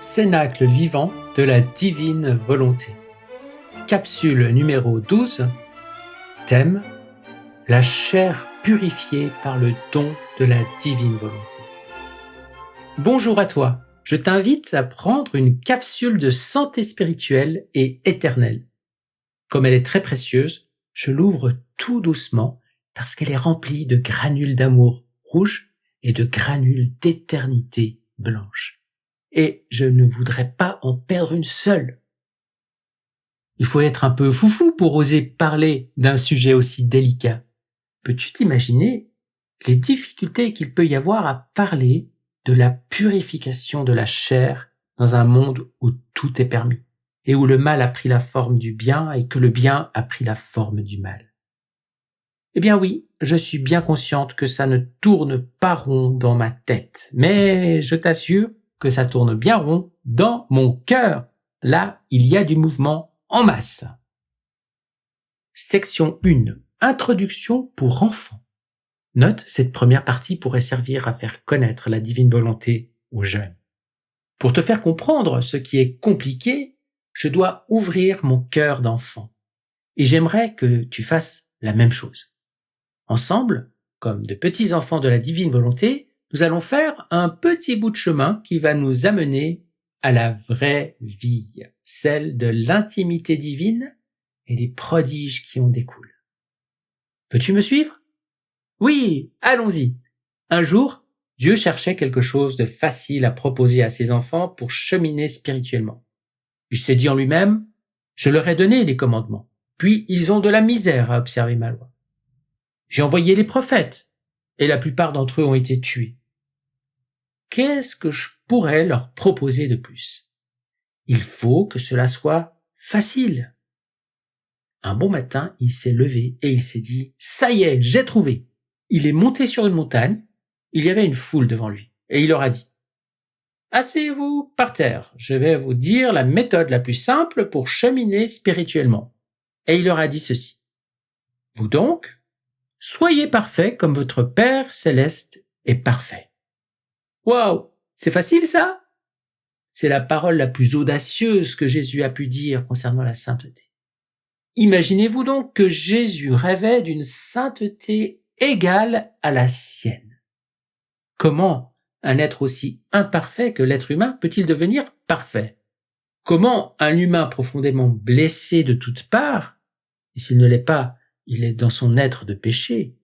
Cénacle vivant de la divine volonté. Capsule numéro 12. Thème: la chair purifiée par le don de la divine volonté. Bonjour à toi, je t'invite à prendre une capsule de santé spirituelle et éternelle. Comme elle est très précieuse, je l'ouvre tout doucement parce qu'elle est remplie de granules d'amour rouge et de granules d'éternité blanche. Et je ne voudrais pas en perdre une seule. Il faut être un peu foufou pour oser parler d'un sujet aussi délicat. Peux-tu t'imaginer les difficultés qu'il peut y avoir à parler de la purification de la chair dans un monde où tout est permis et où le mal a pris la forme du bien et que le bien a pris la forme du mal? Eh bien oui, je suis bien consciente que ça ne tourne pas rond dans ma tête, mais je t'assure que ça tourne bien rond dans mon cœur. Là, il y a du mouvement en masse. Section 1. Introduction pour enfants. Note, cette première partie pourrait servir à faire connaître la divine volonté aux jeunes. Pour te faire comprendre ce qui est compliqué, je dois ouvrir mon cœur d'enfant. Et j'aimerais que tu fasses la même chose. Ensemble, comme de petits enfants de la divine volonté, nous allons faire un petit bout de chemin qui va nous amener à la vraie vie, celle de l'intimité divine et les prodiges qui en découlent. Peux-tu me suivre? Oui, allons-y. Un jour, Dieu cherchait quelque chose de facile à proposer à ses enfants pour cheminer spirituellement. Il s'est dit en lui-même, je leur ai donné les commandements, puis ils ont de la misère à observer ma loi. J'ai envoyé les prophètes, et la plupart d'entre eux ont été tués. Qu'est-ce que je pourrais leur proposer de plus? Il faut que cela soit facile. Un bon matin, il s'est levé et il s'est dit « Ça y est, j'ai trouvé !» Il est monté sur une montagne, il y avait une foule devant lui, et il leur a dit « Asseyez-vous par terre, je vais vous dire la méthode la plus simple pour cheminer spirituellement. » Et il leur a dit ceci « Vous donc, soyez parfaits comme votre Père céleste est parfait. » Waouh, c'est facile ça? C'est la parole la plus audacieuse que Jésus a pu dire concernant la sainteté. Imaginez-vous donc que Jésus rêvait d'une sainteté égale à la sienne. Comment un être aussi imparfait que l'être humain peut-il devenir parfait? Comment un humain profondément blessé de toutes parts, et s'il ne l'est pas, il est dans son être de péché,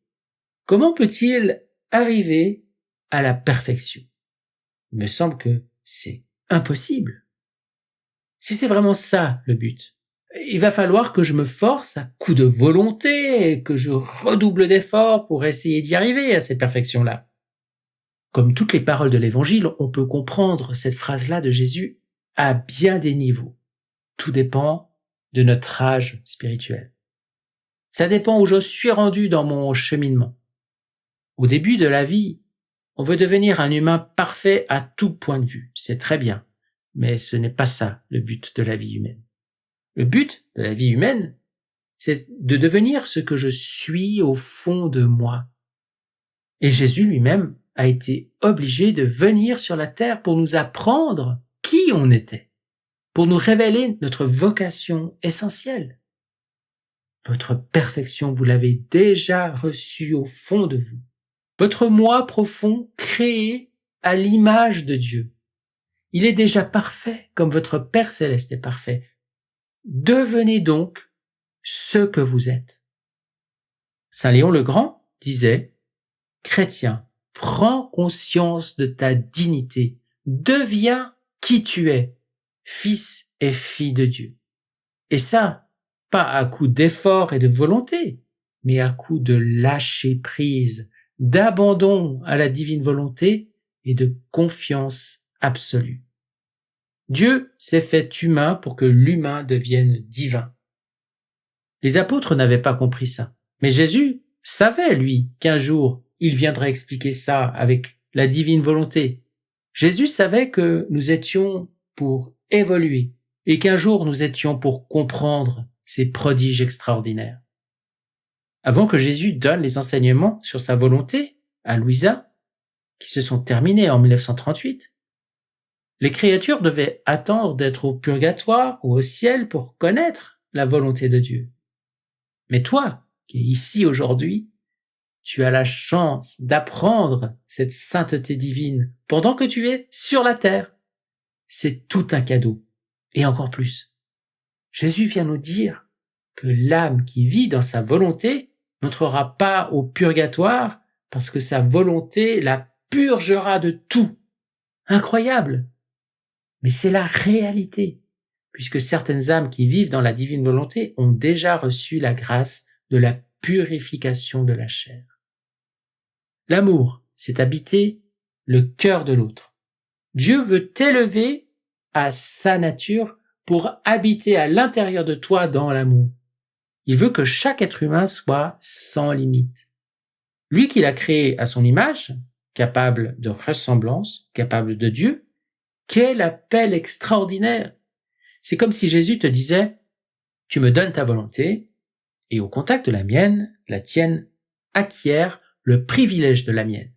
comment peut-il arriver à la perfection? Il me semble que c'est impossible. Si c'est vraiment ça le but, il va falloir que je me force à coups de volonté et que je redouble d'efforts pour essayer d'y arriver à cette perfection-là. Comme toutes les paroles de l'Évangile, on peut comprendre cette phrase-là de Jésus à bien des niveaux. Tout dépend de notre âge spirituel. Ça dépend où je suis rendu dans mon cheminement. Au début de la vie, on veut devenir un humain parfait à tout point de vue. C'est très bien. Mais ce n'est pas ça le but de la vie humaine. Le but de la vie humaine, c'est de devenir ce que je suis au fond de moi. Et Jésus lui-même a été obligé de venir sur la terre pour nous apprendre qui on était, pour nous révéler notre vocation essentielle. Votre perfection, vous l'avez déjà reçue au fond de vous. Votre moi profond, créé à l'image de Dieu. Il est déjà parfait, comme votre Père céleste est parfait. Devenez donc ce que vous êtes. Saint Léon le Grand disait « Chrétien, prends conscience de ta dignité, deviens qui tu es, fils et fille de Dieu. » Et ça, pas à coup d'effort et de volonté, mais à coup de lâcher prise, d'abandon à la divine volonté et de confiance absolue. Dieu s'est fait humain pour que l'humain devienne divin. Les apôtres n'avaient pas compris ça. Mais Jésus savait, lui, qu'un jour, il viendrait expliquer ça avec la divine volonté. Jésus savait que nous étions pour évoluer et qu'un jour nous étions pour comprendre ces prodiges extraordinaires. Avant que Jésus donne les enseignements sur sa volonté à Louisa, qui se sont terminés en 1938, Les créatures devaient attendre d'être au purgatoire ou au ciel pour connaître la volonté de Dieu. Mais toi, qui es ici aujourd'hui, tu as la chance d'apprendre cette sainteté divine pendant que tu es sur la terre. C'est tout un cadeau. Et encore plus. Jésus vient nous dire que l'âme qui vit dans sa volonté n'entrera pas au purgatoire parce que sa volonté la purgera de tout. Incroyable! Mais c'est la réalité, puisque certaines âmes qui vivent dans la divine volonté ont déjà reçu la grâce de la purification de la chair. L'amour, c'est habiter le cœur de l'autre. Dieu veut t'élever à sa nature pour habiter à l'intérieur de toi dans l'amour. Il veut que chaque être humain soit sans limite. Lui qui l'a créé à son image, capable de ressemblance, capable de Dieu, quel appel extraordinaire! C'est comme si Jésus te disait « Tu me donnes ta volonté, et au contact de la mienne, la tienne acquiert le privilège de la mienne.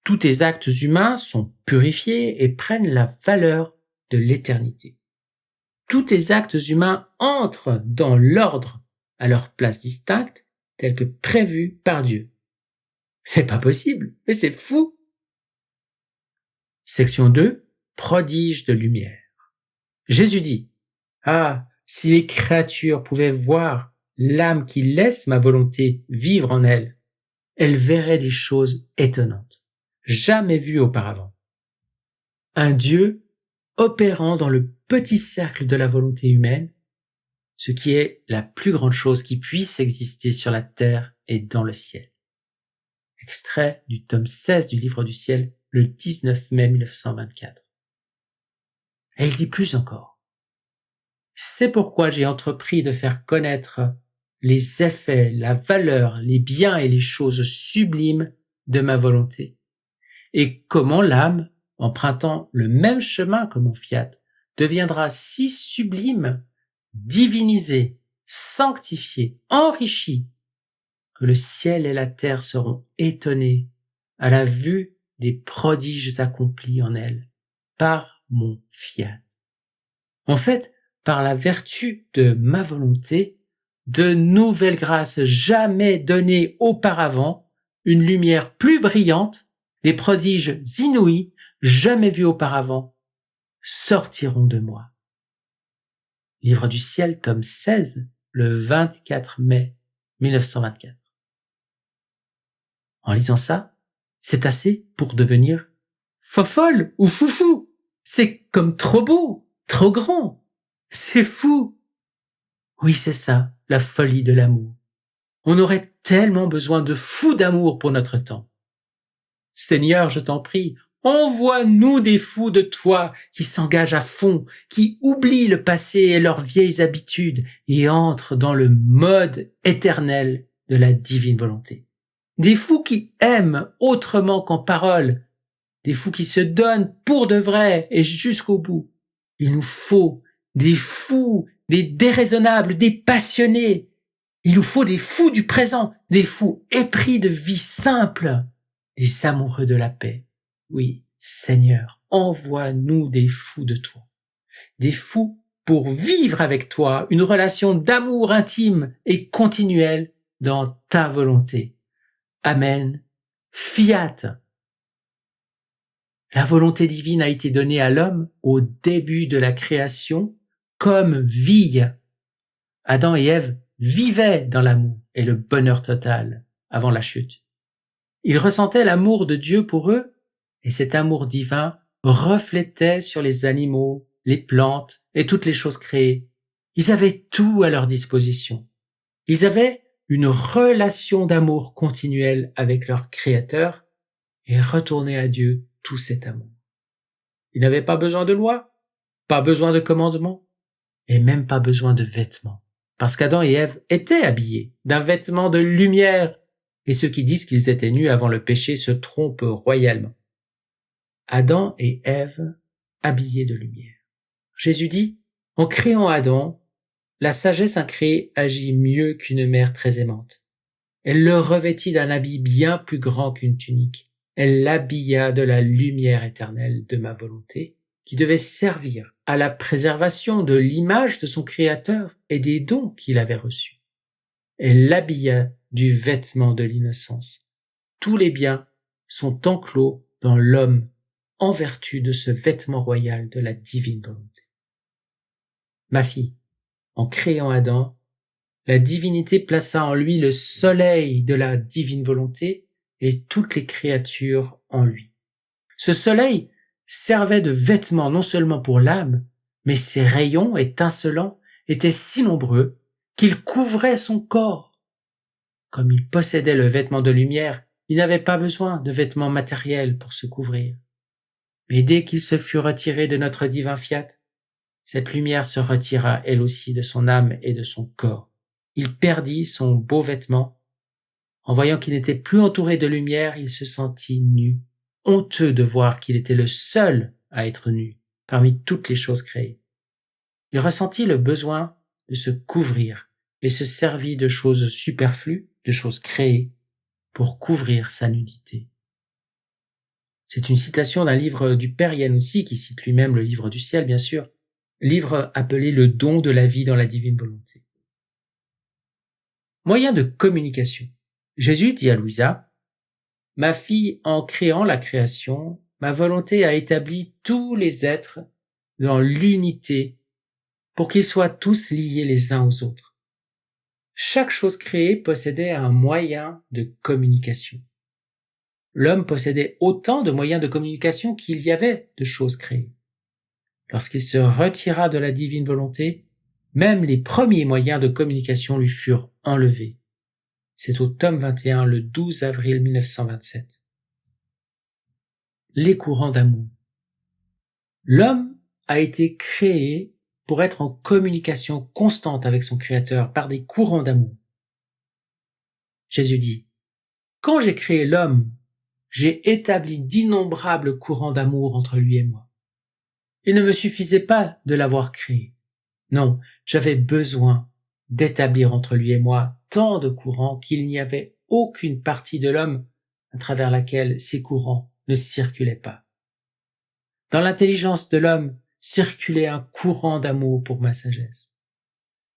Tous tes actes humains sont purifiés et prennent la valeur de l'éternité. Tous tes actes humains entrent dans l'ordre à leur place distincte, telle que prévue par Dieu. C'est pas possible, mais c'est fou! Section 2. Prodige de lumière. Jésus dit « Ah, si les créatures pouvaient voir l'âme qui laisse ma volonté vivre en elles, elles verraient des choses étonnantes, jamais vues auparavant. Un Dieu opérant dans le petit cercle de la volonté humaine, ce qui est la plus grande chose qui puisse exister sur la terre et dans le ciel. » Extrait du tome 16 du Livre du Ciel, le 19 mai 1924. Et il dit plus encore. C'est pourquoi j'ai entrepris de faire connaître les effets, la valeur, les biens et les choses sublimes de ma volonté. Et comment l'âme, empruntant le même chemin que mon fiat, deviendra si sublime, divinisée, sanctifiée, enrichie, que le ciel et la terre seront étonnés à la vue des prodiges accomplis en elle par mon fiat. En fait, par la vertu de ma volonté, de nouvelles grâces jamais données auparavant, une lumière plus brillante, des prodiges inouïs jamais vus auparavant, sortiront de moi. Livre du Ciel, tome 16, le 24 mai 1924. En lisant ça, c'est assez pour devenir fofolle ou foufou. C'est comme trop beau, trop grand. C'est fou. Oui, c'est ça, la folie de l'amour. On aurait tellement besoin de fous d'amour pour notre temps. Seigneur, je t'en prie, envoie-nous des fous de toi qui s'engagent à fond, qui oublient le passé et leurs vieilles habitudes et entrent dans le mode éternel de la divine volonté. Des fous qui aiment autrement qu'en parole, des fous qui se donnent pour de vrai et jusqu'au bout. Il nous faut des fous, des déraisonnables, des passionnés. Il nous faut des fous du présent, des fous épris de vie simple, des amoureux de la paix. Oui, Seigneur, envoie-nous des fous de toi, des fous pour vivre avec toi une relation d'amour intime et continuelle dans ta volonté. Amen. Fiat. La volonté divine a été donnée à l'homme au début de la création comme vie. Adam et Ève vivaient dans l'amour et le bonheur total avant la chute. Ils ressentaient l'amour de Dieu pour eux et cet amour divin reflétait sur les animaux, les plantes et toutes les choses créées. Ils avaient tout à leur disposition. Ils avaient une relation d'amour continuelle avec leur Créateur et retournaient à Dieu tout cet amour. Ils n'avaient pas besoin de loi, pas besoin de commandements, et même pas besoin de vêtements, parce qu'Adam et Ève étaient habillés d'un vêtement de lumière, et ceux qui disent qu'ils étaient nus avant le péché se trompent royalement. Adam et Ève habillés de lumière. Jésus dit, en créant Adam, la sagesse incréée agit mieux qu'une mère très aimante. Elle le revêtit d'un habit bien plus grand qu'une tunique. Elle l'habilla de la lumière éternelle de ma volonté qui devait servir à la préservation de l'image de son Créateur et des dons qu'il avait reçus. Elle l'habilla du vêtement de l'innocence. Tous les biens sont enclos dans l'homme en vertu de ce vêtement royal de la divine volonté. Ma fille, en créant Adam, la divinité plaça en lui le soleil de la divine volonté et toutes les créatures en lui. Ce soleil servait de vêtement non seulement pour l'âme, mais ses rayons étincelants étaient si nombreux qu'ils couvraient son corps. Comme il possédait le vêtement de lumière, il n'avait pas besoin de vêtements matériels pour se couvrir. Mais dès qu'il se fut retiré de notre divin fiat, cette lumière se retira elle aussi de son âme et de son corps. Il perdit son beau vêtement. En voyant qu'il n'était plus entouré de lumière, il se sentit nu, honteux de voir qu'il était le seul à être nu parmi toutes les choses créées. Il ressentit le besoin de se couvrir et se servit de choses superflues, de choses créées, pour couvrir sa nudité. C'est une citation d'un livre du Père Yanoutsi, qui cite lui-même le livre du ciel, bien sûr, livre appelé Le don de la vie dans la divine volonté. Moyen de communication. Jésus dit à Louisa, « Ma fille, en créant la création, ma volonté a établi tous les êtres dans l'unité pour qu'ils soient tous liés les uns aux autres. Chaque chose créée possédait un moyen de communication. L'homme possédait autant de moyens de communication qu'il y avait de choses créées. Lorsqu'il se retira de la divine volonté, même les premiers moyens de communication lui furent enlevés. C'est au tome 21, le 12 avril 1927. Les courants d'amour. L'homme a été créé pour être en communication constante avec son Créateur par des courants d'amour. Jésus dit, « Quand j'ai créé l'homme, j'ai établi d'innombrables courants d'amour entre lui et moi. Il ne me suffisait pas de l'avoir créé. Non, j'avais besoin d'établir entre lui et moi tant de courants qu'il n'y avait aucune partie de l'homme à travers laquelle ces courants ne circulaient pas. Dans l'intelligence de l'homme circulait un courant d'amour pour ma sagesse.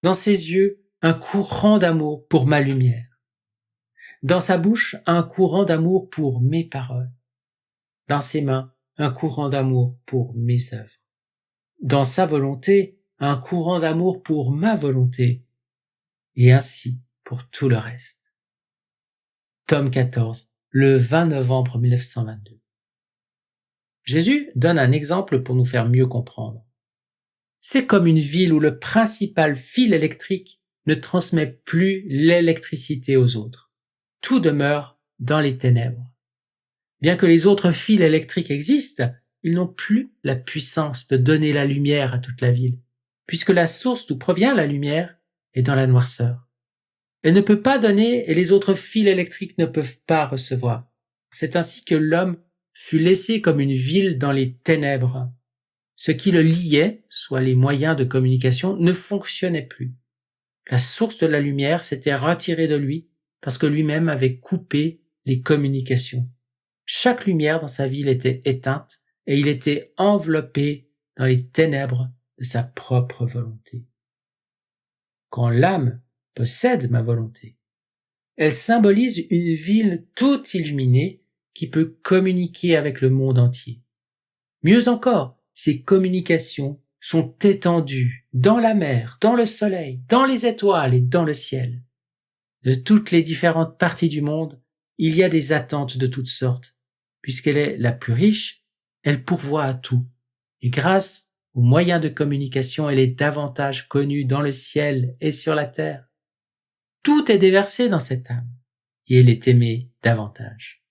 Dans ses yeux, un courant d'amour pour ma lumière. Dans sa bouche, un courant d'amour pour mes paroles. Dans ses mains, un courant d'amour pour mes œuvres. Dans sa volonté, un courant d'amour pour ma volonté, et ainsi pour tout le reste. » Tome 14, le 20 novembre 1922. Jésus donne un exemple pour nous faire mieux comprendre. C'est comme une ville où le principal fil électrique ne transmet plus l'électricité aux autres. Tout demeure dans les ténèbres. Bien que les autres fils électriques existent, ils n'ont plus la puissance de donner la lumière à toute la ville, puisque la source d'où provient la lumière est dans la noirceur. Elle ne peut pas donner et les autres fils électriques ne peuvent pas recevoir. C'est ainsi que l'homme fut laissé comme une ville dans les ténèbres. Ce qui le liait, soit les moyens de communication, ne fonctionnait plus. La source de la lumière s'était retirée de lui parce que lui-même avait coupé les communications. Chaque lumière dans sa ville était éteinte et il était enveloppé dans les ténèbres de sa propre volonté. Quand l'âme possède ma volonté, elle symbolise une ville toute illuminée qui peut communiquer avec le monde entier. Mieux encore, ces communications sont étendues dans la mer, dans le soleil, dans les étoiles et dans le ciel. De toutes les différentes parties du monde, il y a des attentes de toutes sortes. Puisqu'elle est la plus riche, elle pourvoit à tout. Et grâce aux moyens de communication, elle est davantage connue dans le ciel et sur la terre. Tout est déversé dans cette âme, et elle est aimée davantage.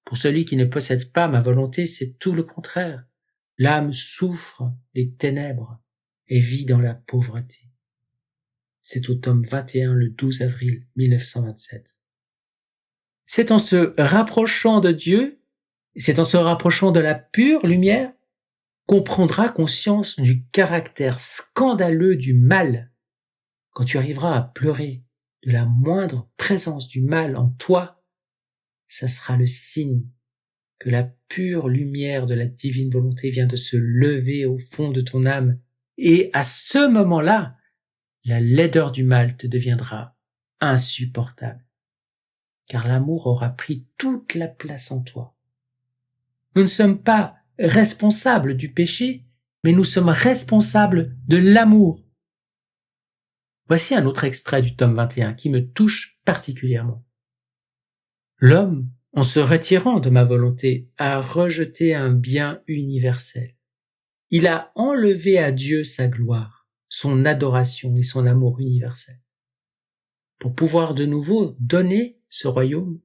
Pour celui qui ne possède pas ma volonté, c'est tout le contraire. L'âme souffre les ténèbres et vit dans la pauvreté. C'est au tome 21, le 12 avril 1927. C'est en se rapprochant de Dieu, c'est en se rapprochant de la pure lumière qu'on prendra conscience du caractère scandaleux du mal. Quand tu arriveras à pleurer de la moindre présence du mal en toi, ça sera le signe que la pure lumière de la divine volonté vient de se lever au fond de ton âme, et à ce moment-là, la laideur du mal te deviendra insupportable, car l'amour aura pris toute la place en toi. Nous ne sommes pas responsables du péché, mais nous sommes responsables de l'amour. Voici un autre extrait du tome 21 qui me touche particulièrement. L'homme, en se retirant de ma volonté, a rejeté un bien universel. Il a enlevé à Dieu sa gloire, son adoration et son amour universel. Pour pouvoir de nouveau donner ce royaume,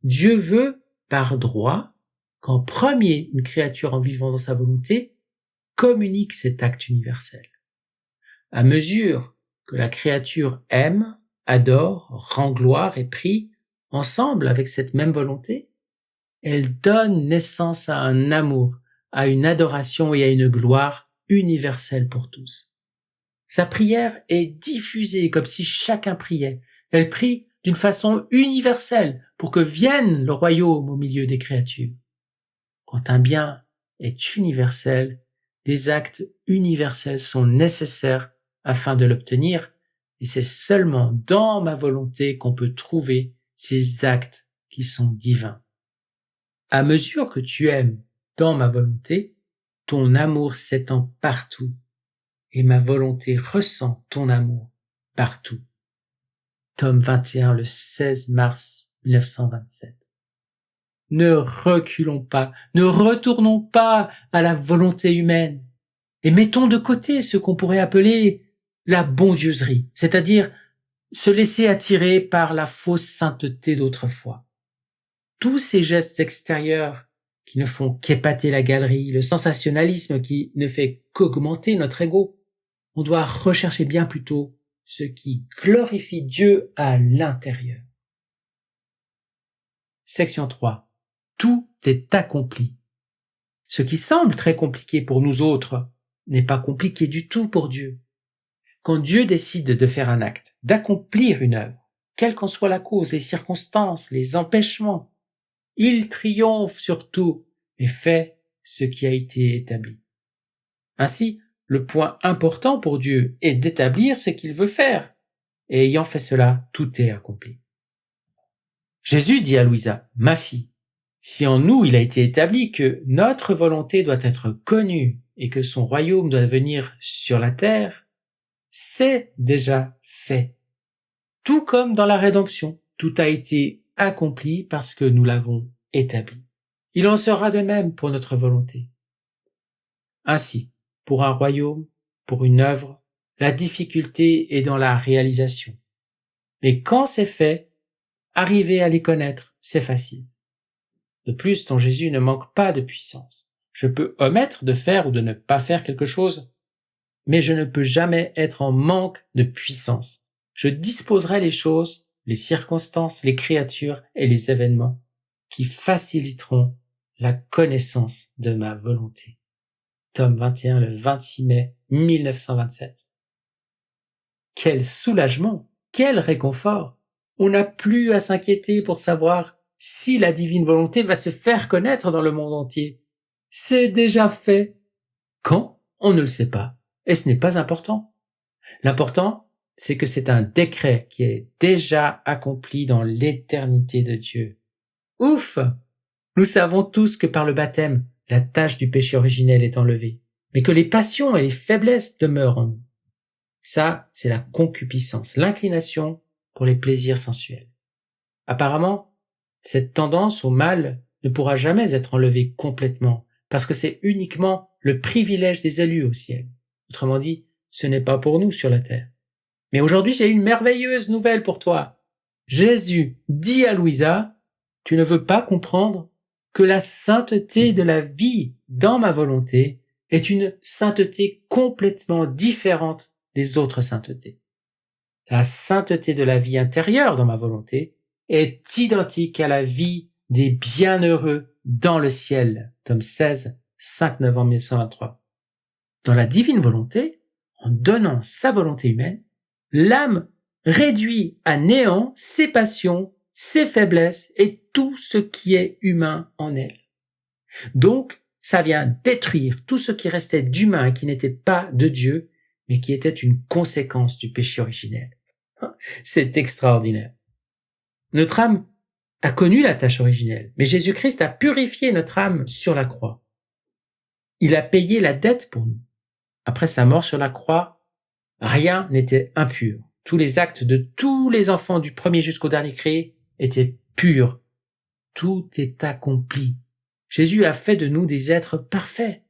Dieu veut, par droit, qu'en premier une créature en vivant dans sa volonté communique cet acte universel. À mesure que la créature aime, adore, rend gloire et prie, ensemble avec cette même volonté, elle donne naissance à un amour, à une adoration et à une gloire universelle pour tous. Sa prière est diffusée comme si chacun priait. Elle prie d'une façon universelle pour que vienne le royaume au milieu des créatures. Quand un bien est universel, des actes universels sont nécessaires afin de l'obtenir, et c'est seulement dans ma volonté qu'on peut trouver ces actes qui sont divins. À mesure que tu aimes dans ma volonté, ton amour s'étend partout, et ma volonté ressent ton amour partout. Tome 21, le 16 mars 1927. Ne reculons pas, ne retournons pas à la volonté humaine, et mettons de côté ce qu'on pourrait appeler la bondieuserie, c'est-à-dire se laisser attirer par la fausse sainteté d'autrefois. Tous ces gestes extérieurs qui ne font qu'épater la galerie, le sensationnalisme qui ne fait qu'augmenter notre ego, on doit rechercher bien plutôt ce qui glorifie Dieu à l'intérieur. Section 3. Tout est accompli. Ce qui semble très compliqué pour nous autres n'est pas compliqué du tout pour Dieu. Quand Dieu décide de faire un acte, d'accomplir une œuvre, quelle qu'en soit la cause, les circonstances, les empêchements, il triomphe sur tout et fait ce qui a été établi. Ainsi, le point important pour Dieu est d'établir ce qu'il veut faire, et ayant fait cela, tout est accompli. Jésus dit à Louisa, « Ma fille, si en nous il a été établi que notre volonté doit être connue et que son royaume doit venir sur la terre, c'est déjà fait. Tout comme dans la rédemption, tout a été accompli parce que nous l'avons établi. Il en sera de même pour notre volonté. Ainsi, pour un royaume, pour une œuvre, la difficulté est dans la réalisation. Mais quand c'est fait, arriver à les connaître, c'est facile. De plus, ton Jésus ne manque pas de puissance. Je peux omettre de faire ou de ne pas faire quelque chose, mais je ne peux jamais être en manque de puissance. Je disposerai les choses, les circonstances, les créatures et les événements qui faciliteront la connaissance de ma volonté. Tome 21, le 26 mai 1927. Quel soulagement! Quel réconfort! On n'a plus à s'inquiéter pour savoir si la divine volonté va se faire connaître dans le monde entier. C'est déjà fait. Quand? On ne le sait pas. Et ce n'est pas important. L'important, c'est que c'est un décret qui est déjà accompli dans l'éternité de Dieu. Ouf! Nous savons tous que par le baptême, la tâche du péché originel est enlevée, mais que les passions et les faiblesses demeurent en nous. Ça, c'est la concupiscence, l'inclination pour les plaisirs sensuels. Apparemment, cette tendance au mal ne pourra jamais être enlevée complètement, parce que c'est uniquement le privilège des élus au ciel. Autrement dit, ce n'est pas pour nous sur la terre. Mais aujourd'hui, j'ai une merveilleuse nouvelle pour toi. Jésus dit à Louisa, « Tu ne veux pas comprendre que la sainteté de la vie dans ma volonté est une sainteté complètement différente des autres saintetés. La sainteté de la vie intérieure dans ma volonté est identique à la vie des bienheureux dans le ciel. » Tome 16, 5 novembre 1923. Dans la divine volonté, en donnant sa volonté humaine, l'âme réduit à néant ses passions, ses faiblesses et tout ce qui est humain en elle. Donc, ça vient détruire tout ce qui restait d'humain et qui n'était pas de Dieu, mais qui était une conséquence du péché originel. C'est extraordinaire. Notre âme a connu la tâche originelle, mais Jésus-Christ a purifié notre âme sur la croix. Il a payé la dette pour nous. Après sa mort sur la croix, rien n'était impur. Tous les actes de tous les enfants du premier jusqu'au dernier créé étaient purs. Tout est accompli. Jésus a fait de nous des êtres parfaits.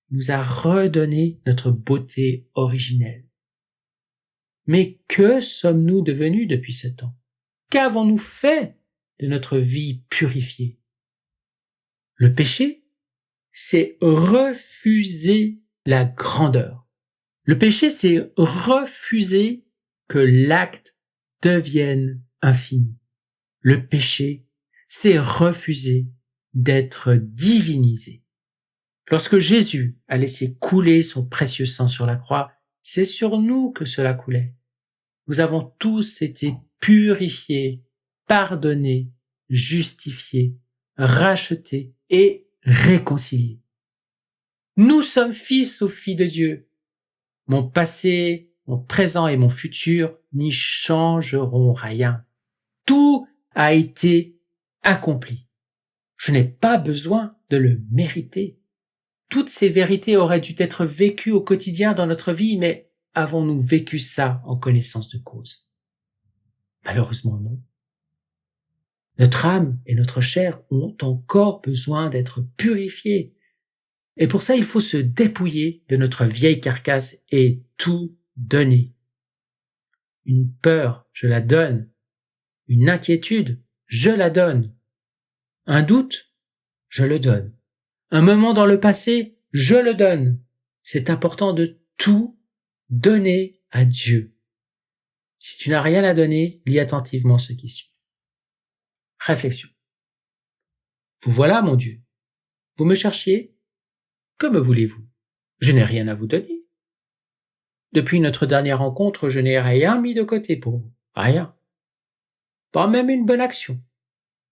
Il nous a redonné notre beauté originelle. Mais que sommes-nous devenus depuis ce temps? Qu'avons-nous fait de notre vie purifiée? Le péché, c'est refuser la grandeur. Le péché, c'est refuser que l'acte devienne infini. Le péché, c'est refuser d'être divinisé. Lorsque Jésus a laissé couler son précieux sang sur la croix, c'est sur nous que cela coulait. Nous avons tous été purifiés, pardonnés, justifiés, rachetés et réconciliés. Nous sommes fils ou filles de Dieu. Mon passé, mon présent et mon futur n'y changeront rien. Tout a été accompli. Je n'ai pas besoin de le mériter. Toutes ces vérités auraient dû être vécues au quotidien dans notre vie, mais avons-nous vécu ça en connaissance de cause? Malheureusement non. Notre âme et notre chair ont encore besoin d'être purifiées. Et pour ça, il faut se dépouiller de notre vieille carcasse et tout donner. Une peur, je la donne. Une inquiétude, je la donne. Un doute, je le donne. Un moment dans le passé, je le donne. C'est important de tout donner à Dieu. Si tu n'as rien à donner, lis attentivement ce qui suit. Réflexion. Vous voilà, mon Dieu. Vous me cherchiez? Que me voulez-vous? Je n'ai rien à vous donner. Depuis notre dernière rencontre, je n'ai rien mis de côté pour vous. Rien. Pas même une bonne action.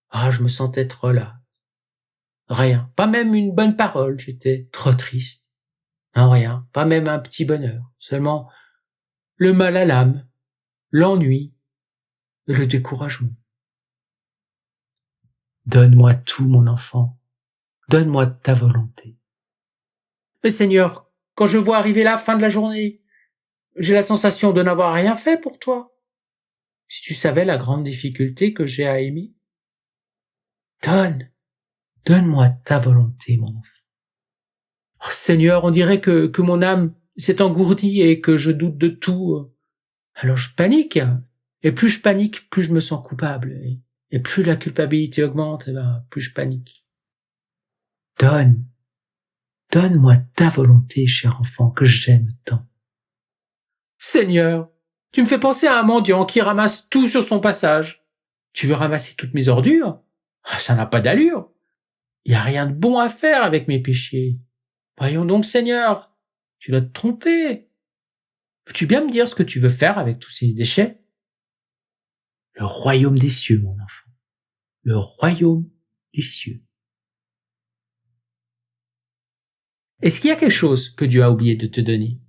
Ah, je me sentais trop là. Rien. Pas même une bonne parole. J'étais trop triste. Non, rien. Pas même un petit bonheur. Seulement le mal à l'âme, l'ennui, le découragement. Donne-moi tout, mon enfant. Donne-moi ta volonté. Mais Seigneur, quand je vois arriver la fin de la journée, j'ai la sensation de n'avoir rien fait pour toi. Si tu savais la grande difficulté que j'ai à aimer. Donne-moi ta volonté, mon enfant. Oh, Seigneur, on dirait que mon âme s'est engourdie et que je doute de tout. Alors je panique. Et plus je panique, plus je me sens coupable. Et plus la culpabilité augmente, plus je panique. Donne-moi ta volonté, cher enfant, que j'aime tant. Seigneur, tu me fais penser à un mendiant qui ramasse tout sur son passage. Tu veux ramasser toutes mes ordures? Ça n'a pas d'allure. Il n'y a rien de bon à faire avec mes péchés. Voyons donc, Seigneur, tu dois te tromper. Peux-tu bien me dire ce que tu veux faire avec tous ces déchets? Le royaume des cieux, mon enfant. Le royaume des cieux. Est-ce qu'il y a quelque chose que Dieu a oublié de te donner?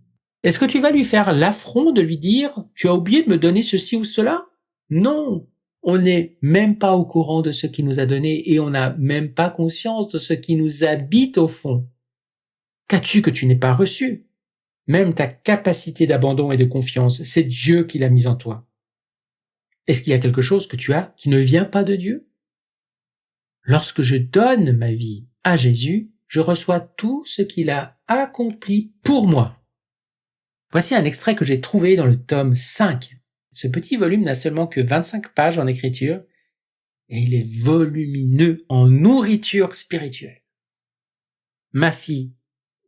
Est-ce que tu vas lui faire l'affront de lui dire « Tu as oublié de me donner ceci ou cela ?» Non, on n'est même pas au courant de ce qu'il nous a donné et on n'a même pas conscience de ce qui nous habite au fond. Qu'as-tu que tu n'aies pas reçu? Même ta capacité d'abandon et de confiance, c'est Dieu qui l'a mise en toi. Est-ce qu'il y a quelque chose que tu as qui ne vient pas de Dieu? Lorsque je donne ma vie à Jésus, je reçois tout ce qu'il a accompli pour moi. Voici un extrait que j'ai trouvé dans le tome 5. Ce petit volume n'a seulement que 25 pages en écriture et il est volumineux en nourriture spirituelle. Ma fille,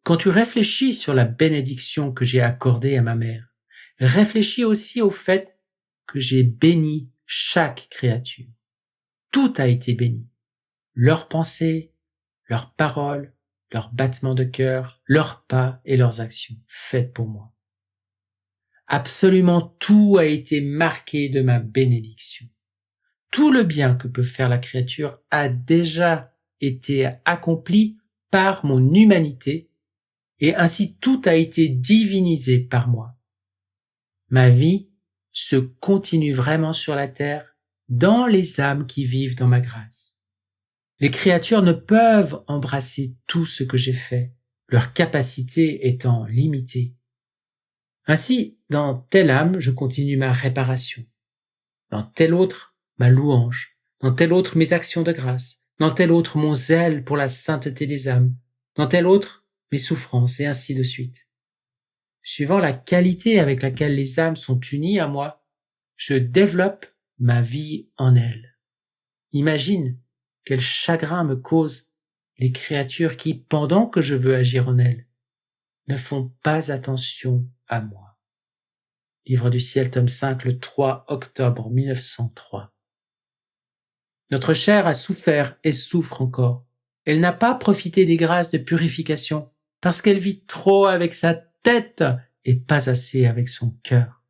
quand tu réfléchis sur la bénédiction que j'ai accordée à ma mère, réfléchis aussi au fait que j'ai béni chaque créature. Tout a été béni. Leurs pensées, leurs paroles, leurs battements de cœur, leurs pas et leurs actions faites pour moi. Absolument tout a été marqué de ma bénédiction. Tout le bien que peut faire la créature a déjà été accompli par mon humanité, et ainsi tout a été divinisé par moi. Ma vie se continue vraiment sur la terre dans les âmes qui vivent dans ma grâce. Les créatures ne peuvent embrasser tout ce que j'ai fait, leur capacité étant limitée. Ainsi, dans telle âme, je continue ma réparation. Dans telle autre, ma louange. Dans telle autre, mes actions de grâce. Dans telle autre, mon zèle pour la sainteté des âmes. Dans telle autre, mes souffrances, et ainsi de suite. Suivant la qualité avec laquelle les âmes sont unies à moi, je développe ma vie en elles. Imagine quel chagrin me causent les créatures qui, pendant que je veux agir en elles, ne font pas attention à moi. Livre du ciel, tome 5, le 3 octobre 1903. Notre chair a souffert et souffre encore. Elle n'a pas profité des grâces de purification parce qu'elle vit trop avec sa tête et pas assez avec son cœur.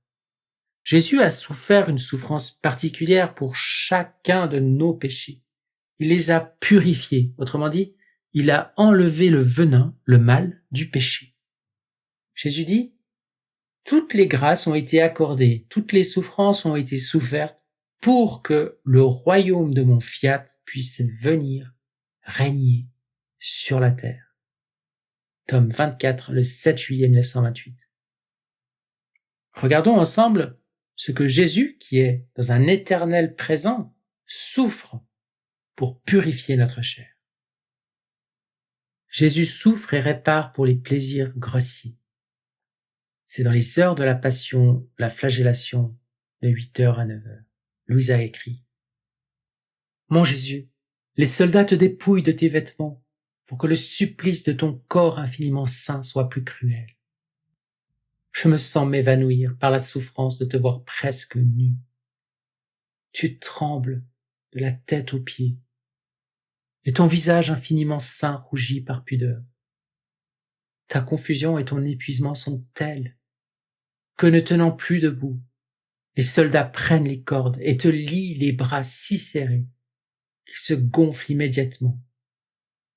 Jésus a souffert une souffrance particulière pour chacun de nos péchés. Il les a purifiés, autrement dit, il a enlevé le venin, le mal du péché. Jésus dit, toutes les grâces ont été accordées, toutes les souffrances ont été souffertes pour que le royaume de mon fiat puisse venir régner sur la terre. Tome 24, le 7 juillet 1928. Regardons ensemble ce que Jésus, qui est dans un éternel présent, souffre pour purifier notre chair. Jésus souffre et répare pour les plaisirs grossiers. C'est dans les heures de la passion, la flagellation, de 8h à 9h. Louise a écrit « Mon Jésus, les soldats te dépouillent de tes vêtements pour que le supplice de ton corps infiniment saint soit plus cruel. Je me sens m'évanouir par la souffrance de te voir presque nu. Tu trembles de la tête aux pieds, et ton visage infiniment saint rougit par pudeur. Ta confusion et ton épuisement sont tels que, ne tenant plus debout, les soldats prennent les cordes et te lient les bras si serrés qu'ils se gonflent immédiatement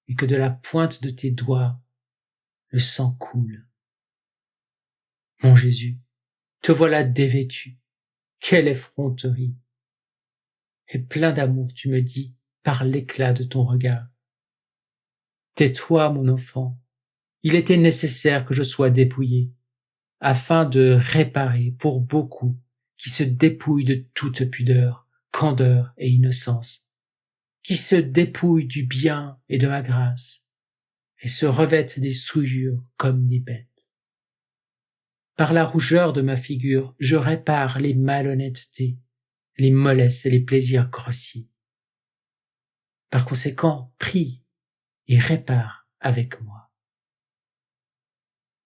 et que de la pointe de tes doigts, le sang coule. Mon Jésus, te voilà dévêtu. Quelle effronterie! Et plein d'amour, tu me dis, par l'éclat de ton regard. Tais-toi, mon enfant. Il était nécessaire que je sois dépouillé, afin de réparer pour beaucoup qui se dépouillent de toute pudeur, candeur et innocence, qui se dépouillent du bien et de ma grâce, et se revêtent des souillures comme des bêtes. Par la rougeur de ma figure, je répare les malhonnêtetés, les mollesses et les plaisirs grossiers. Par conséquent, prie et répare avec moi.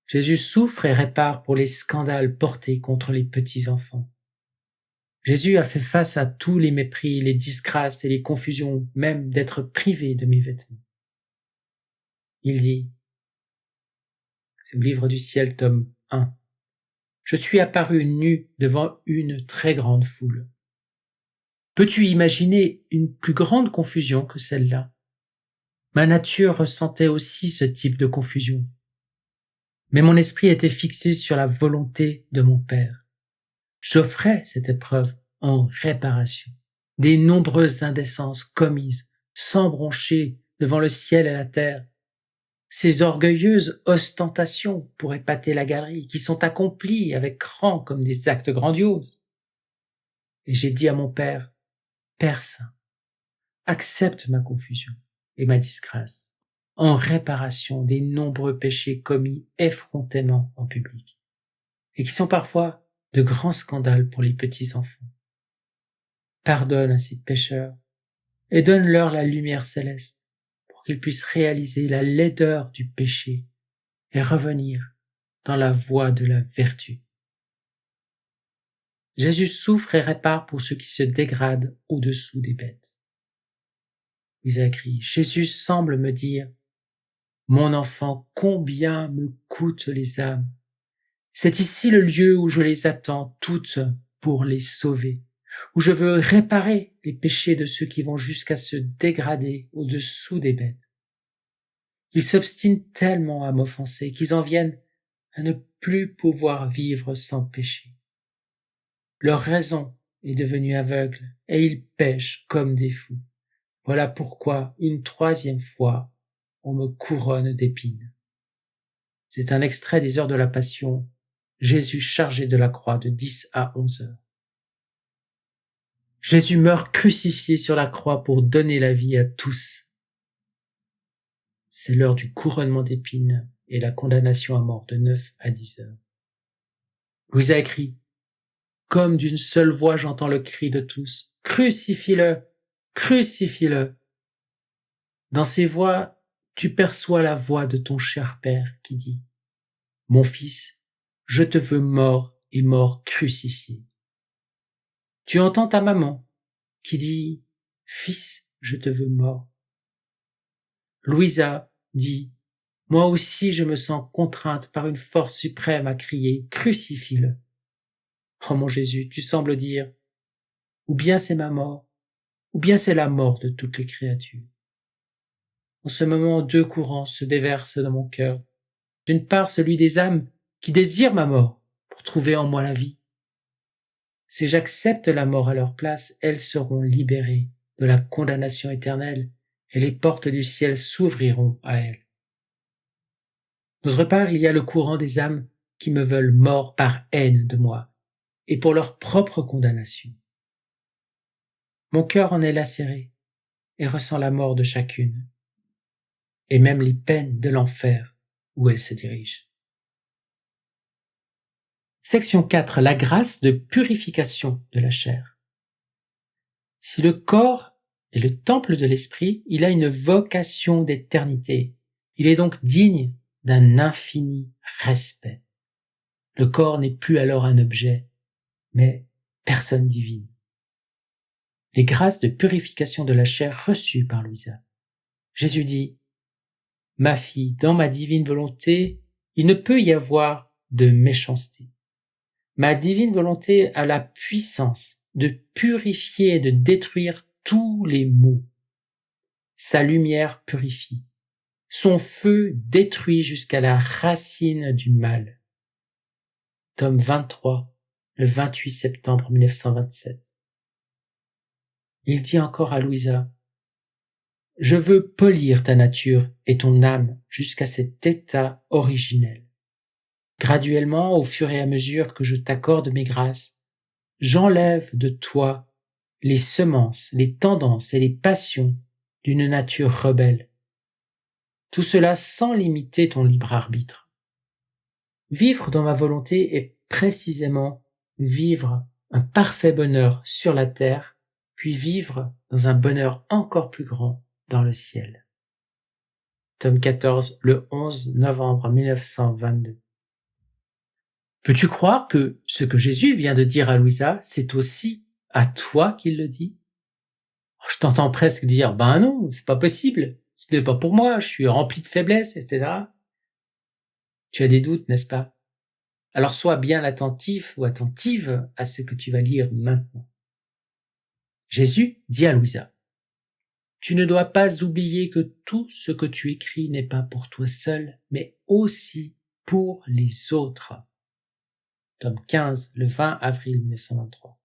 Jésus souffre et répare pour les scandales portés contre les petits enfants. Jésus a fait face à tous les mépris, les disgrâces et les confusions, même d'être privé de mes vêtements. Il dit, c'est au livre du ciel, tome 1, « Je suis apparu nu devant une très grande foule. » Peux-tu imaginer une plus grande confusion que celle-là? Ma nature ressentait aussi ce type de confusion. Mais mon esprit était fixé sur la volonté de mon Père. J'offrais cette épreuve en réparation des nombreuses indécences commises, sans broncher devant le ciel et la terre, ces orgueilleuses ostentations pour épater la galerie, qui sont accomplies avec rang comme des actes grandioses. Et j'ai dit à mon Père, Père Saint, accepte ma confusion et ma disgrâce, en réparation des nombreux péchés commis effrontément en public, et qui sont parfois de grands scandales pour les petits enfants. Pardonne à ces pécheurs et donne-leur la lumière céleste pour qu'ils puissent réaliser la laideur du péché et revenir dans la voie de la vertu. Jésus souffre et répare pour ceux qui se dégradent au-dessous des bêtes. Il a écrit, Jésus semble me dire, mon enfant, combien me coûtent les âmes. C'est ici le lieu où je les attends toutes pour les sauver, où je veux réparer les péchés de ceux qui vont jusqu'à se dégrader au-dessous des bêtes. Ils s'obstinent tellement à m'offenser qu'ils en viennent à ne plus pouvoir vivre sans péché. Leur raison est devenue aveugle et ils pêchent comme des fous. Voilà pourquoi, une troisième fois, on me couronne d'épines. C'est un extrait des Heures de la Passion, Jésus chargé de la croix de 10 à 11 heures. Jésus meurt crucifié sur la croix pour donner la vie à tous. C'est l'heure du couronnement d'épines et la condamnation à mort de 9 à 10 heures. Louisa écrit, « Comme d'une seule voix j'entends le cri de tous, crucifie-le, crucifie-le » Dans ces voix, tu perçois la voix de ton cher Père qui dit « Mon fils, je te veux mort et mort crucifié. » Tu entends ta maman qui dit « Fils, je te veux mort. » Louisa dit « Moi aussi je me sens contrainte par une force suprême à crier « Crucifie-le » Oh mon Jésus, tu sembles dire « Ou bien c'est ma mort, ou bien c'est la mort de toutes les créatures. » En ce moment, deux courants se déversent dans mon cœur. D'une part, celui des âmes qui désirent ma mort pour trouver en moi la vie. Si j'accepte la mort à leur place, elles seront libérées de la condamnation éternelle et les portes du ciel s'ouvriront à elles. D'autre part, il y a le courant des âmes qui me veulent mort par haine de moi et pour leur propre condamnation. Mon cœur en est lacéré et ressent la mort de chacune, et même les peines de l'enfer où elles se dirigent. Section 4. La grâce de purification de la chair. Si le corps est le temple de l'esprit, il a une vocation d'éternité. Il est donc digne d'un infini respect. Le corps n'est plus alors un objet, mais personne divine. Les grâces de purification de la chair reçues par Louisa. Jésus dit, « Ma fille, dans ma divine volonté, il ne peut y avoir de méchanceté. Ma divine volonté a la puissance de purifier et de détruire tous les maux. Sa lumière purifie. Son feu détruit jusqu'à la racine du mal. » Tome 23, le 28 septembre 1927. Il dit encore à Louisa, « Je veux polir ta nature et ton âme jusqu'à cet état originel. Graduellement, au fur et à mesure que je t'accorde mes grâces, j'enlève de toi les semences, les tendances et les passions d'une nature rebelle. Tout cela sans limiter ton libre arbitre. Vivre dans ma volonté est précisément vivre un parfait bonheur sur la terre, puis vivre dans un bonheur encore plus grand dans le ciel. » Tome 14, le 11 novembre 1922. Peux-tu croire que ce que Jésus vient de dire à Louisa, c'est aussi à toi qu'il le dit? Je t'entends presque dire, ben non, c'est pas possible, ce n'est pas pour moi, je suis rempli de faiblesses, etc. Tu as des doutes, n'est-ce pas? Alors sois bien attentif ou attentive à ce que tu vas lire maintenant. Jésus dit à Louisa, « Tu ne dois pas oublier que tout ce que tu écris n'est pas pour toi seul, mais aussi pour les autres. » Tome 15, le 20 avril 1923.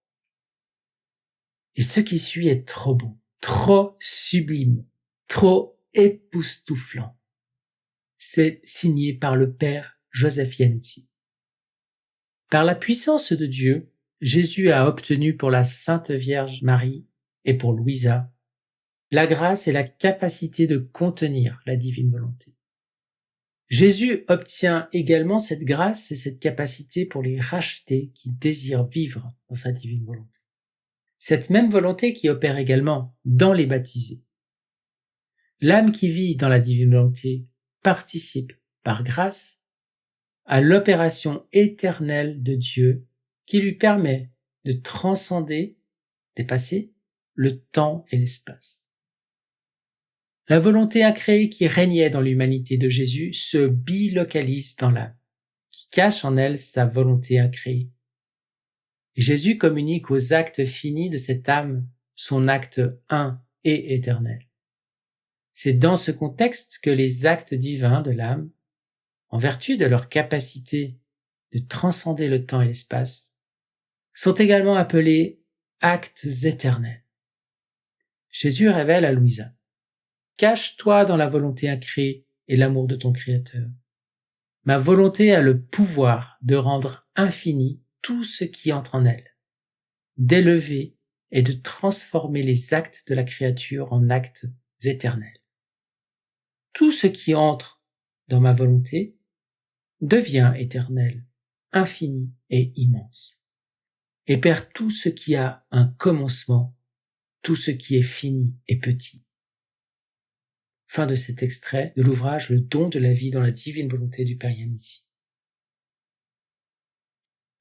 Et ce qui suit est trop beau, trop sublime, trop époustouflant. C'est signé par le père Joseph Yancey. Par la puissance de Dieu, Jésus a obtenu pour la Sainte Vierge Marie et pour Louisa la grâce et la capacité de contenir la divine volonté. Jésus obtient également cette grâce et cette capacité pour les rachetés qui désirent vivre dans sa divine volonté. Cette même volonté qui opère également dans les baptisés. L'âme qui vit dans la divine volonté participe, par grâce, à l'opération éternelle de Dieu qui lui permet de transcender, dépasser le temps et l'espace. La volonté incréée qui régnait dans l'humanité de Jésus se bilocalise dans l'âme, qui cache en elle sa volonté incréée. Et Jésus communique aux actes finis de cette âme son acte un et éternel. C'est dans ce contexte que les actes divins de l'âme, en vertu de leur capacité de transcender le temps et l'espace, sont également appelés actes éternels. Jésus révèle à Louisa: cache-toi dans la volonté incréée et l'amour de ton Créateur. Ma volonté a le pouvoir de rendre infini tout ce qui entre en elle, d'élever et de transformer les actes de la créature en actes éternels. Tout ce qui entre dans ma volonté devient éternel, infini et immense, et perd tout ce qui a un commencement, tout ce qui est fini et petit. Fin de cet extrait de l'ouvrage Le don de la vie dans la divine volonté du Père Yannisi.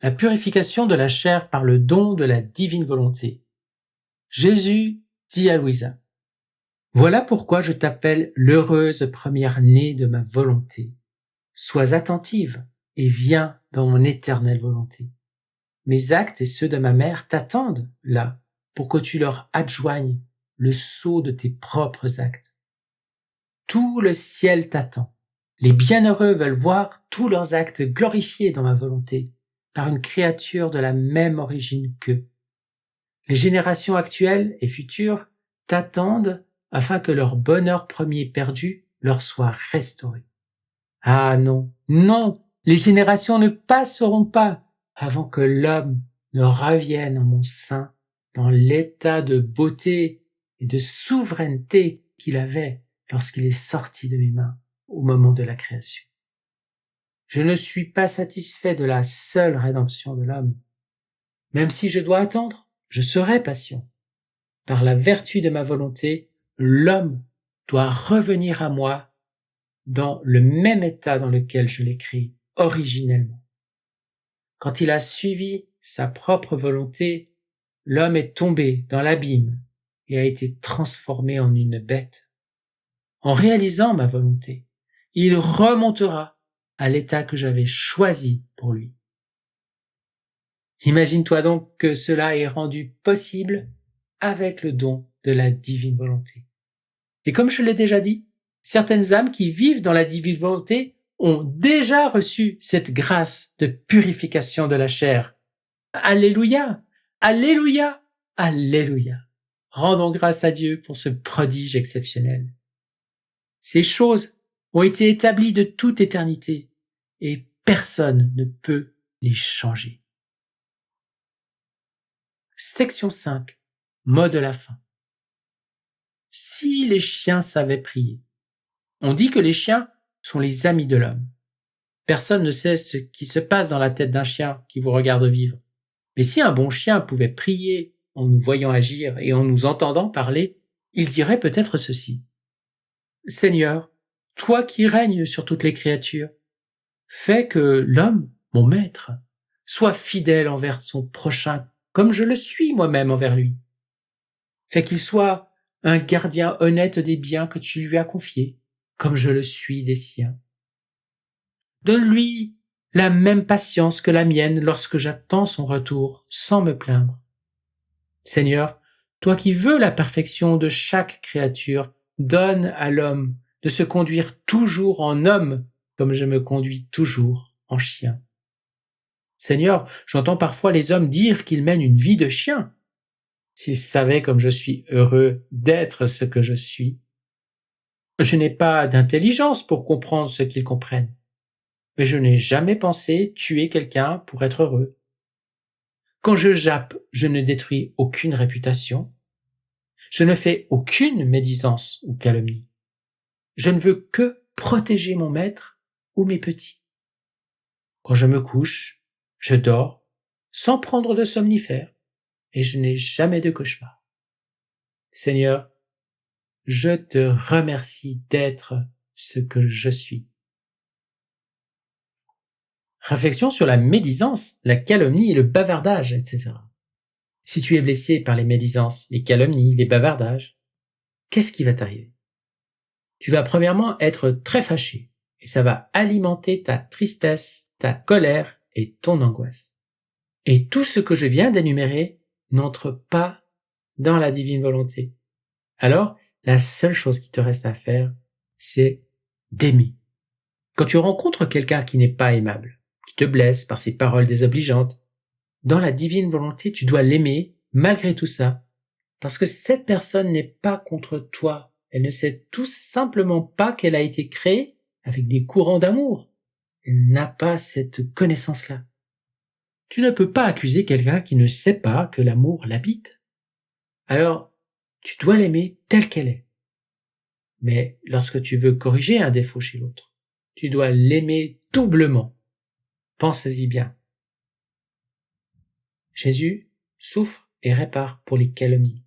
La purification de la chair par le don de la divine volonté. Jésus dit à Louisa: voilà pourquoi je t'appelle l'heureuse première-née de ma volonté. Sois attentive et viens dans mon éternelle volonté. Mes actes et ceux de ma mère t'attendent là pour que tu leur adjoignes le sceau de tes propres actes. Tout le ciel t'attend. Les bienheureux veulent voir tous leurs actes glorifiés dans ma volonté par une créature de la même origine qu'eux. Les générations actuelles et futures t'attendent afin que leur bonheur premier perdu leur soit restauré. Ah non, non, les générations ne passeront pas avant que l'homme ne revienne en mon sein dans l'état de beauté et de souveraineté qu'il avait lorsqu'il est sorti de mes mains au moment de la création. Je ne suis pas satisfait de la seule rédemption de l'homme. Même si je dois attendre, je serai patient. Par la vertu de ma volonté, l'homme doit revenir à moi dans le même état dans lequel je l'ai créé originellement. Quand il a suivi sa propre volonté, l'homme est tombé dans l'abîme et a été transformé en une bête. En réalisant ma volonté, il remontera à l'état que j'avais choisi pour lui. Imagine-toi donc que cela est rendu possible avec le don de la divine volonté. Et comme je l'ai déjà dit, certaines âmes qui vivent dans la divine volonté ont déjà reçu cette grâce de purification de la chair. Alléluia! Alléluia! Alléluia! Rendons grâce à Dieu pour ce prodige exceptionnel. Ces choses ont été établies de toute éternité et personne ne peut les changer. Section 5. Mot de la fin. Si les chiens savaient prier. On dit que les chiens sont les amis de l'homme. Personne ne sait ce qui se passe dans la tête d'un chien qui vous regarde vivre. Mais si un bon chien pouvait prier en nous voyant agir et en nous entendant parler, il dirait peut-être ceci: Seigneur, toi qui règnes sur toutes les créatures, fais que l'homme, mon maître, soit fidèle envers son prochain comme je le suis moi-même envers lui. Fais qu'il soit un gardien honnête des biens que tu lui as confiés, comme je le suis des siens. Donne-lui la même patience que la mienne lorsque j'attends son retour sans me plaindre. Seigneur, toi qui veux la perfection de chaque créature, donne à l'homme de se conduire toujours en homme comme je me conduis toujours en chien. Seigneur, j'entends parfois les hommes dire qu'ils mènent une vie de chien. S'ils savaient comme je suis heureux d'être ce que je suis. Je n'ai pas d'intelligence pour comprendre ce qu'ils comprennent. Mais je n'ai jamais pensé tuer quelqu'un pour être heureux. Quand je jappe, je ne détruis aucune réputation. Je ne fais aucune médisance ou calomnie. Je ne veux que protéger mon maître ou mes petits. Quand je me couche, je dors sans prendre de somnifère et je n'ai jamais de cauchemar. Seigneur, je te remercie d'être ce que je suis. Réflexion sur la médisance, la calomnie et le bavardage, etc. Si tu es blessé par les médisances, les calomnies, les bavardages, qu'est-ce qui va t'arriver? Tu vas premièrement être très fâché et ça va alimenter ta tristesse, ta colère et ton angoisse. Et tout ce que je viens d'énumérer n'entre pas dans la divine volonté. Alors, La seule chose qui te reste à faire, c'est d'aimer. Quand tu rencontres quelqu'un qui n'est pas aimable, qui te blesse par ses paroles désobligeantes, dans la divine volonté, tu dois l'aimer malgré tout ça, parce que cette personne n'est pas contre toi. Elle ne sait tout simplement pas qu'elle a été créée avec des courants d'amour. Elle n'a pas cette connaissance-là. Tu ne peux pas accuser quelqu'un qui ne sait pas que l'amour l'habite. Alors, tu dois l'aimer telle qu'elle est. Mais lorsque tu veux corriger un défaut chez l'autre, tu dois l'aimer doublement. Pensez-y bien. Jésus souffre et répare pour les calomnies.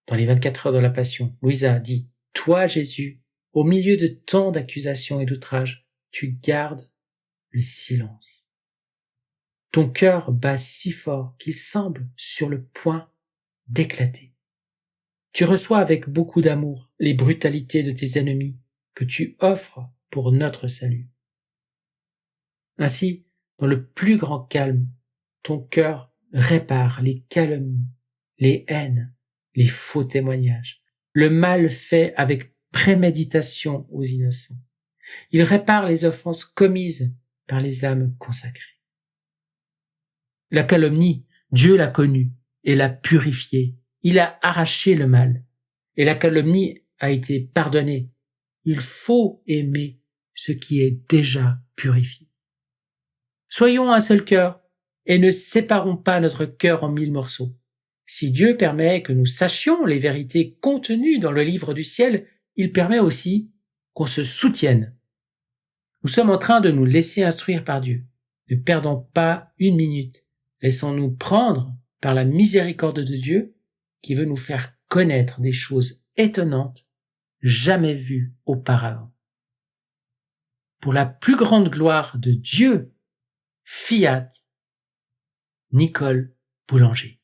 Dans les 24 heures de la Passion, Louisa dit « Toi, Jésus, au milieu de tant d'accusations et d'outrages, tu gardes le silence. Ton cœur bat si fort qu'il semble sur le point d'éclater. Tu reçois avec beaucoup d'amour les brutalités de tes ennemis que tu offres pour notre salut. Ainsi, dans le plus grand calme, ton cœur répare les calomnies, les haines, les faux témoignages, le mal fait avec préméditation aux innocents. Il répare les offenses commises par les âmes consacrées. La calomnie, Dieu l'a connue et l'a purifiée. Il a arraché le mal. Et la calomnie a été pardonnée. Il faut aimer ce qui est déjà purifié. Soyons un seul cœur et ne séparons pas notre cœur en 1000 morceaux. Si Dieu permet que nous sachions les vérités contenues dans le livre du ciel, il permet aussi qu'on se soutienne. Nous sommes en train de nous laisser instruire par Dieu. Ne perdons pas une minute. Laissons-nous prendre par la miséricorde de Dieu qui veut nous faire connaître des choses étonnantes jamais vues auparavant. Pour la plus grande gloire de Dieu, Fiat, Nicole Boulanger.